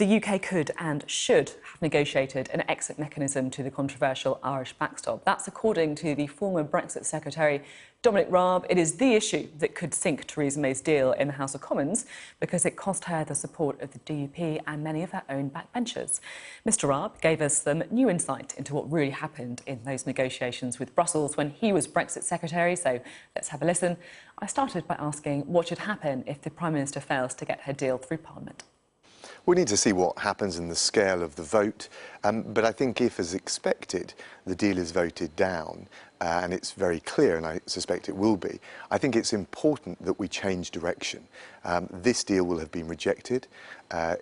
The UK could and should have negotiated an exit mechanism to the controversial Irish backstop. That's according to the former Brexit Secretary, Dominic Raab. It is the issue that could sink Theresa May's deal in the House of Commons because it cost her the support of the DUP and many of her own backbenchers. Mr Raab gave us some new insight into what really happened in those negotiations with Brussels when he was Brexit Secretary, so let's have a listen. I started by asking what should happen if the Prime Minister fails to get her deal through Parliament. We need to see what happens in the scale of the vote, but I think if, as expected, the deal is voted down, and it's very clear, and I suspect it will be, I think it's important that we change direction. This deal will have been rejected.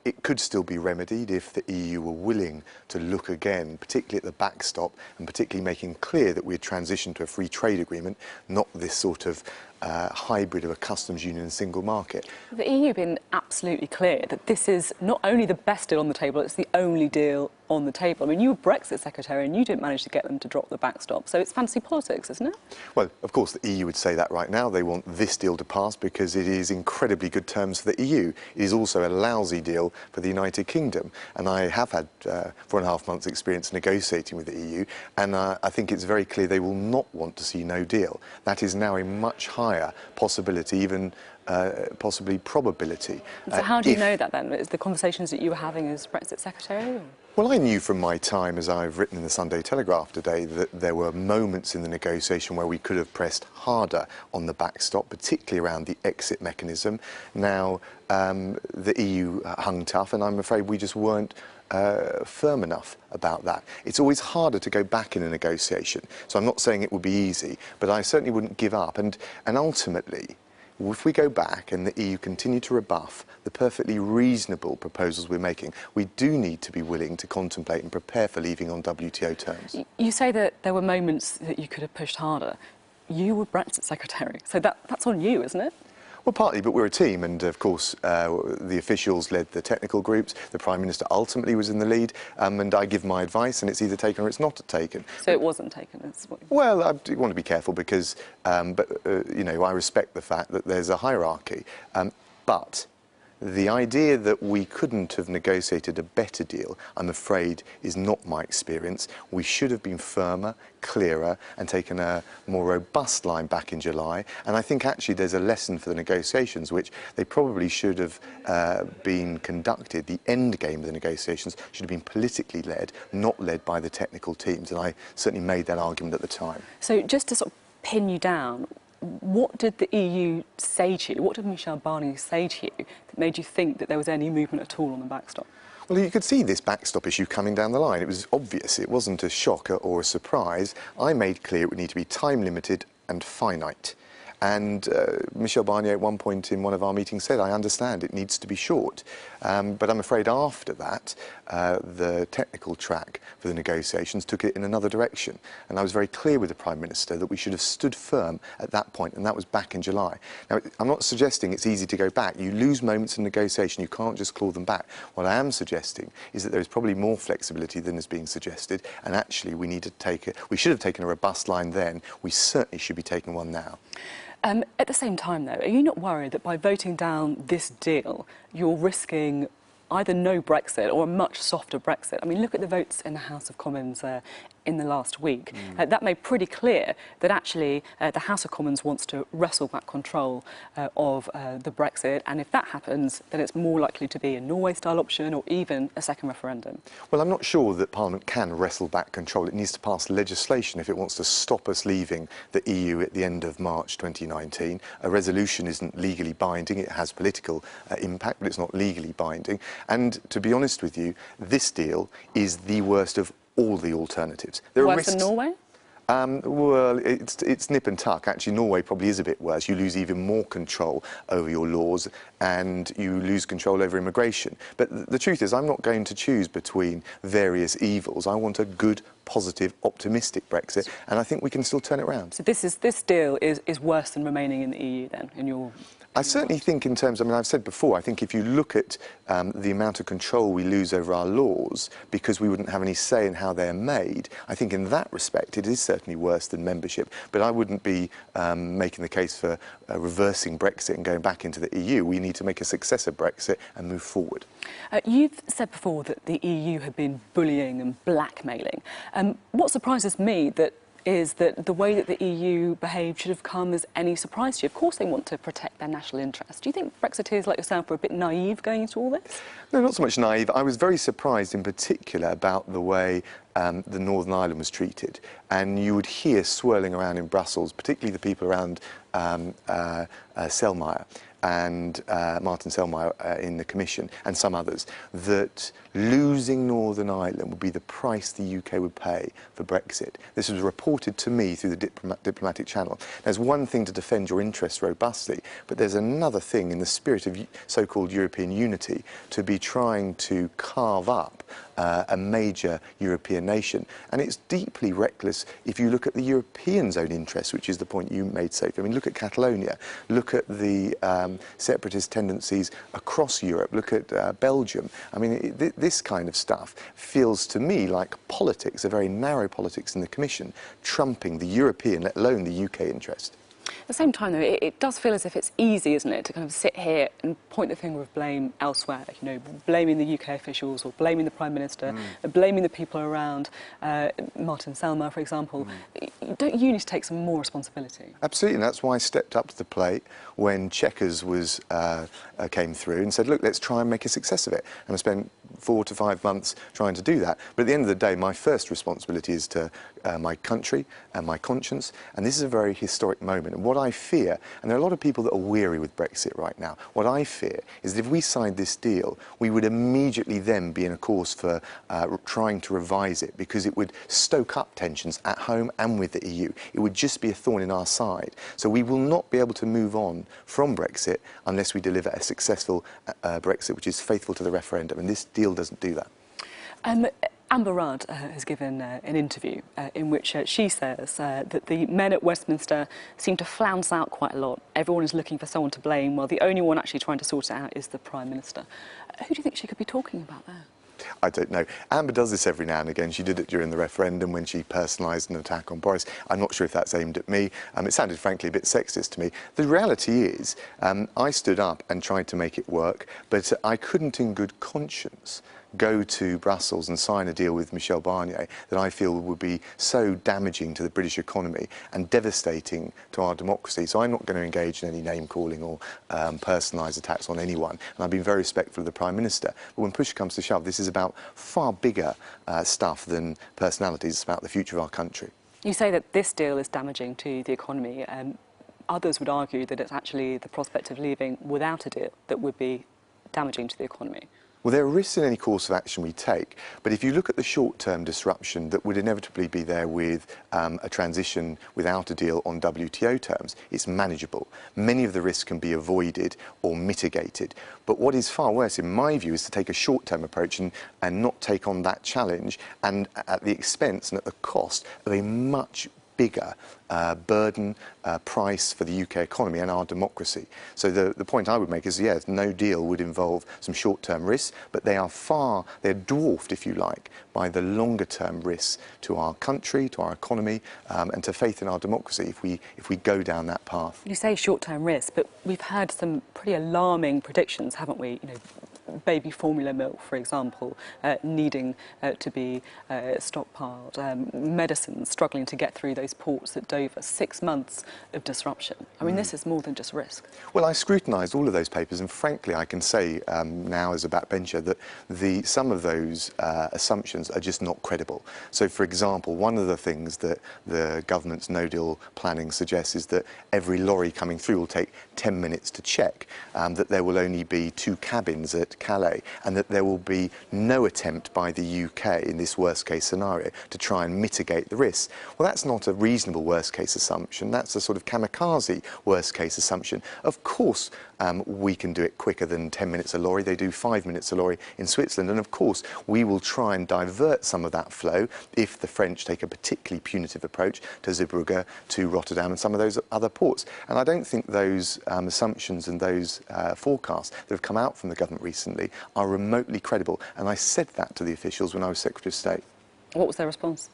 It could still be remedied if the EU were willing to look again, particularly at the backstop, and particularly making clear that we had transitioned to a free trade agreement, not this sort of hybrid of a customs union and single market. The EU have been absolutely clear that this is not only the best deal on the table, it's the only deal on the table. I mean, you were Brexit Secretary and you didn't manage to get them to drop the backstop, so it's fancy politics, isn't it? Well, of course, the EU would say that right now. They want this deal to pass because it is incredibly good terms for the EU. It is also a lousy deal for the United Kingdom. And I have had 4.5 months' experience negotiating with the EU, and I think it's very clear they will not want to see no deal. That is now a much higher possibility, even possibly probability. So how do you know that then? Is the conversations that you were having as Brexit Secretary? Or? Well, I knew from my time, as I've written in the Sunday Telegraph today, that there were moments in the negotiation where we could have pressed harder on the backstop, particularly around the exit mechanism. Now, the EU hung tough, and I'm afraid we just weren't firm enough about that. It's always harder to go back in a negotiation, so I'm not saying it would be easy, but I certainly wouldn't give up. And ultimately, if we go back and the EU continue to rebuff the perfectly reasonable proposals we're making, we do need to be willing to contemplate and prepare for leaving on WTO terms. You say that there were moments that you could have pushed harder. You were Brexit Secretary, so that's on you, isn't it? Well, partly, but we're a team, and of course the officials led the technical groups. The Prime Minister ultimately was in the lead, and I give my advice, and it's either taken or it's not taken. So it wasn't taken? Well, I do want to be careful because, you know, I respect the fact that there's a hierarchy, but the idea that we couldn't have negotiated a better deal, I'm afraid, is not my experience. We should have been firmer, clearer, and taken a more robust line back in July. And I think actually there's a lesson for the negotiations, which they probably should have been conducted. The end game of the negotiations should have been politically led, not led by the technical teams. And I certainly made that argument at the time. So just to sort of pin you down, what did the EU say to you? What did Michel Barnier say to you that made you think that there was any movement at all on the backstop? Well, you could see this backstop issue coming down the line. It was obvious. It wasn't a shock or a surprise. I made clear it would need to be time-limited and finite. And Michel Barnier at one point in one of our meetings said, I understand it needs to be short. But I'm afraid after that, the technical track for the negotiations took it in another direction. And I was very clear with the Prime Minister that we should have stood firm at that point, and that was back in July. Now, I'm not suggesting it's easy to go back. You lose moments in negotiation. You can't just claw them back. What I am suggesting is that there is probably more flexibility than is being suggested, and actually we should have taken a robust line then. We certainly should be taking one now. At the same time, though, are you not worried that by voting down this deal, you're risking either no Brexit or a much softer Brexit? I mean, look at the votes in the House of Commons in the last week. That made pretty clear that actually the House of Commons wants to wrestle back control of the Brexit, and if that happens, then it's more likely to be a Norway-style option or even a second referendum. Well, I'm not sure that Parliament can wrestle back control. It needs to pass legislation if it wants to stop us leaving the EU at the end of March 2019. A resolution isn't legally binding. It has political impact, but it's not legally binding. And to be honest with you, this deal is the worst of all the alternatives. Worse than Norway? Well, it's nip and tuck. Actually, Norway probably is a bit worse. You lose even more control over your laws and you lose control over immigration. But the truth is, I'm not going to choose between various evils. I want a good, positive, optimistic Brexit, and I think we can still turn it around. So this deal is worse than remaining in the EU then, in your I certainly think in terms, I mean, I've said before, I think if you look at the amount of control we lose over our laws because we wouldn't have any say in how they're made, I think in that respect it is certainly worse than membership. But I wouldn't be making the case for reversing Brexit and going back into the EU. We need to make a success of Brexit and move forward. You've said before that the EU had been bullying and blackmailing. What surprises me is that the way that the EU behaved should have come as any surprise to you. Of course they want to protect their national interests. Do you think Brexiteers like yourself were a bit naive going into all this? No, not so much naive. I was very surprised in particular about the way the Northern Ireland was treated. And you would hear swirling around in Brussels, particularly the people around Selmayr and Martin Selmayr in the Commission and some others, that losing Northern Ireland would be the price the UK would pay for Brexit. This was reported to me through the diplomatic channel. There's one thing to defend your interests robustly, but there's another thing in the spirit of so-called European unity to be trying to carve up a major European nation. And it's deeply reckless if you look at the Europeans' own interests, which is the point you made, Sophie. I mean, look at Catalonia, look at the separatist tendencies across Europe, look at Belgium. I mean, this kind of stuff feels to me like politics, a very narrow politics in the Commission, trumping the European, let alone the UK interest. At the same time, though, it does feel as if it's easy, isn't it, to kind of sit here and point the finger of blame elsewhere, you know, blaming the UK officials or blaming the Prime Minister, blaming the people around Martin Selmayr, for example. Don't you need to take some more responsibility? Absolutely, and that's why I stepped up to the plate when Chequers came through and said, look, let's try and make a success of it. And I spent 4 to 5 months trying to do that. But at the end of the day, my first responsibility is to my country and my conscience, and this is a very historic moment. And what I fear, and there are a lot of people that are weary with Brexit right now, what I fear is that if we signed this deal, we would immediately then be in a course for trying to revise it, because it would stoke up tensions at home and with the EU. It would just be a thorn in our side. So we will not be able to move on from Brexit unless we deliver a successful Brexit, which is faithful to the referendum, and this deal doesn't do that. Amber Rudd has given an interview in which she says that the men at Westminster seem to flounce out quite a lot. Everyone is looking for someone to blame, while the only one actually trying to sort it out is the Prime Minister. Who do you think she could be talking about there? I don't know. Amber does this every now and again. She did it during the referendum when she personalised an attack on Boris. I'm not sure if that's aimed at me. It sounded, frankly, a bit sexist to me. The reality is, I stood up and tried to make it work, but I couldn't in good conscience go to Brussels and sign a deal with Michel Barnier that I feel would be so damaging to the British economy and devastating to our democracy. So I'm not going to engage in any name-calling or personalised attacks on anyone. And I've been very respectful of the Prime Minister. But when push comes to shove, this is about far bigger stuff than personalities. It's about the future of our country. You say that this deal is damaging to the economy. Others would argue that it's actually the prospect of leaving without a deal that would be damaging to the economy. Well, there are risks in any course of action we take, but if you look at the short-term disruption that would inevitably be there with a transition without a deal on WTO terms, it's manageable. Many of the risks can be avoided or mitigated. But what is far worse, in my view, is to take a short-term approach and not take on that challenge, and at the expense and at the cost of a much bigger burden, price for the UK economy and our democracy. So the point I would make is, yes, no deal would involve some short-term risks, but they're dwarfed, if you like, by the longer-term risks to our country, to our economy, and to faith in our democracy if we go down that path. You say short-term risks, but we've heard some pretty alarming predictions, haven't we? You know, baby formula milk, for example, needing to be stockpiled, medicines struggling to get through those ports at Dover, 6 months of disruption. I mean, this is more than just risk. Well, I scrutinised all of those papers, and frankly, I can say now as a backbencher that some of those assumptions are just not credible. So, for example, one of the things that the government's no-deal planning suggests is that every lorry coming through will take 10 minutes to check, that there will only be 2 cabins at Calais, and that there will be no attempt by the UK in this worst-case scenario to try and mitigate the risks. Well, that's not a reasonable worst-case assumption. That's a sort of kamikaze worst-case assumption. Of course, we can do it quicker than 10 minutes a lorry. They do 5 minutes a lorry in Switzerland, and of course, we will try and divert some of that flow if the French take a particularly punitive approach to Zeebrugge, to Rotterdam, and some of those other ports. And I don't think those assumptions and those forecasts that have come out from the government recently are remotely credible. And I said that to the officials when I was Secretary of State. What was their response?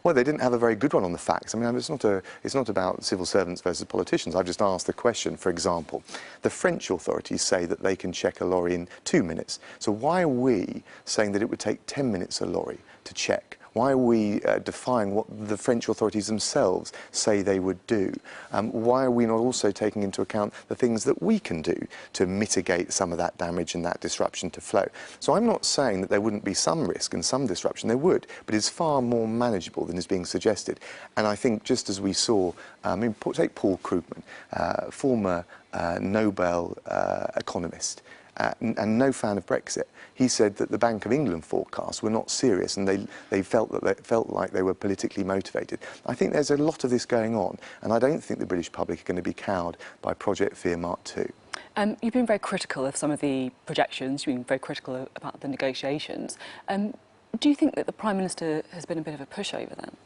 Well, they didn't have a very good one on the facts. I mean, it's not about civil servants versus politicians. I've just asked the question, for example, the French authorities say that they can check a lorry in 2 minutes. So why are we saying that it would take 10 minutes a lorry to check? Why are we defying what the French authorities themselves say they would do? Why are we not also taking into account the things that we can do to mitigate some of that damage and that disruption to flow? So I'm not saying that there wouldn't be some risk and some disruption. There would, but it's far more manageable than is being suggested. And I think just as we saw, take Paul Krugman, former Nobel economist, and no fan of Brexit. He said that the Bank of England forecasts were not serious, and they felt like they were politically motivated. I think there's a lot of this going on, and I don't think the British public are going to be cowed by Project Fear Mark 2. You've been very critical of some of the projections. You've been very critical about the negotiations. Do you think that the Prime Minister has been a bit of a pushover then?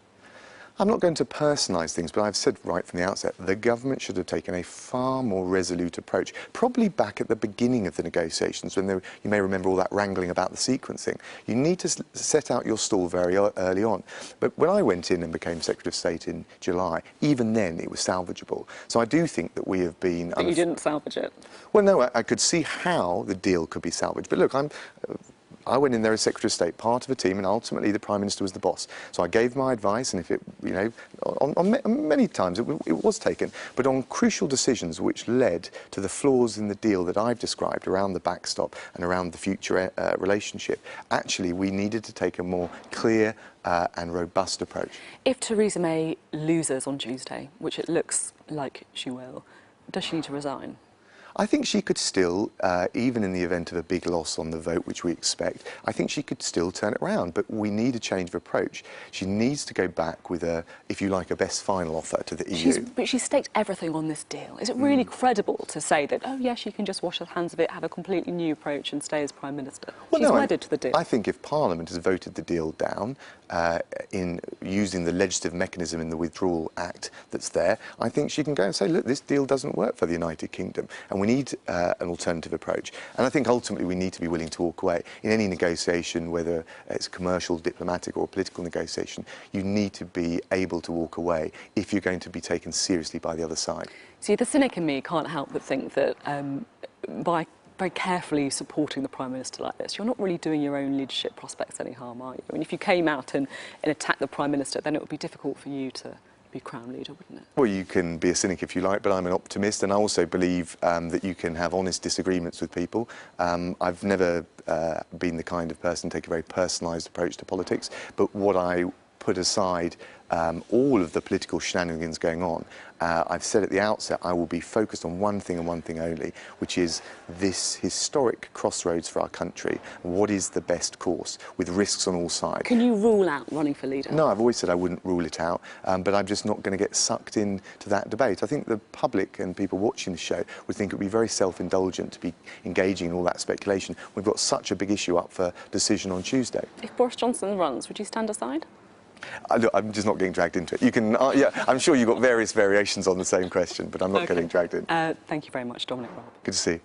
I'm not going to personalise things, but I've said right from the outset, the government should have taken a far more resolute approach, probably back at the beginning of the negotiations, when you may remember all that wrangling about the sequencing. You need to set out your stall very early on. But when I went in and became Secretary of State in July, even then it was salvageable. So I do think that we have been... But you didn't salvage it? Well, no, I could see how the deal could be salvaged. But look, I went in there as Secretary of State, part of a team, and ultimately the Prime Minister was the boss. So I gave my advice, and if it, you know, on many times it was taken, but on crucial decisions which led to the flaws in the deal that I've described around the backstop and around the future relationship, actually we needed to take a more clear and robust approach. If Theresa May loses on Tuesday, which it looks like she will, does she need to resign? I think she could still, even in the event of a big loss on the vote, which we expect, I think she could still turn it around. But we need a change of approach. She needs to go back with a, if you like, a best final offer to the EU. But she's staked everything on this deal. Is it really credible to say that, oh, yeah, she can just wash her hands of it, have a completely new approach and stay as Prime Minister? Well, she's wedded to the deal. I think if Parliament has voted the deal down in using the legislative mechanism in the Withdrawal Act that's there, I think she can go and say, look, this deal doesn't work for the United Kingdom, and we need an alternative approach. And I think ultimately we need to be willing to walk away. In any negotiation, whether it's commercial, diplomatic or political negotiation, you need to be able to walk away if you're going to be taken seriously by the other side. See, the cynic in me can't help but think that by very carefully supporting the Prime Minister like this, you're not really doing your own leadership prospects any harm, are you? I mean, if you came out and attacked the Prime Minister, then it would be difficult for you to be Crown leader, wouldn't it? Well, you can be a cynic if you like, but I'm an optimist, and I also believe that you can have honest disagreements with people. I've never been the kind of person to take a very personalised approach to politics, but what I put aside all of the political shenanigans going on, I've said at the outset I will be focused on one thing and one thing only, which is this historic crossroads for our country. What is the best course, with risks on all sides? Can you rule out running for leader? No, I've always said I wouldn't rule it out, but I'm just not going to get sucked into that debate. I think the public and people watching the show would think it would be very self-indulgent to be engaging in all that speculation. We've got such a big issue up for decision on Tuesday. If Boris Johnson runs, would you stand aside? Look, I'm just not getting dragged into it. You can, yeah, I'm sure you've got various variations on the same question, but I'm not getting dragged in. Thank you very much, Dominic. Good to see you.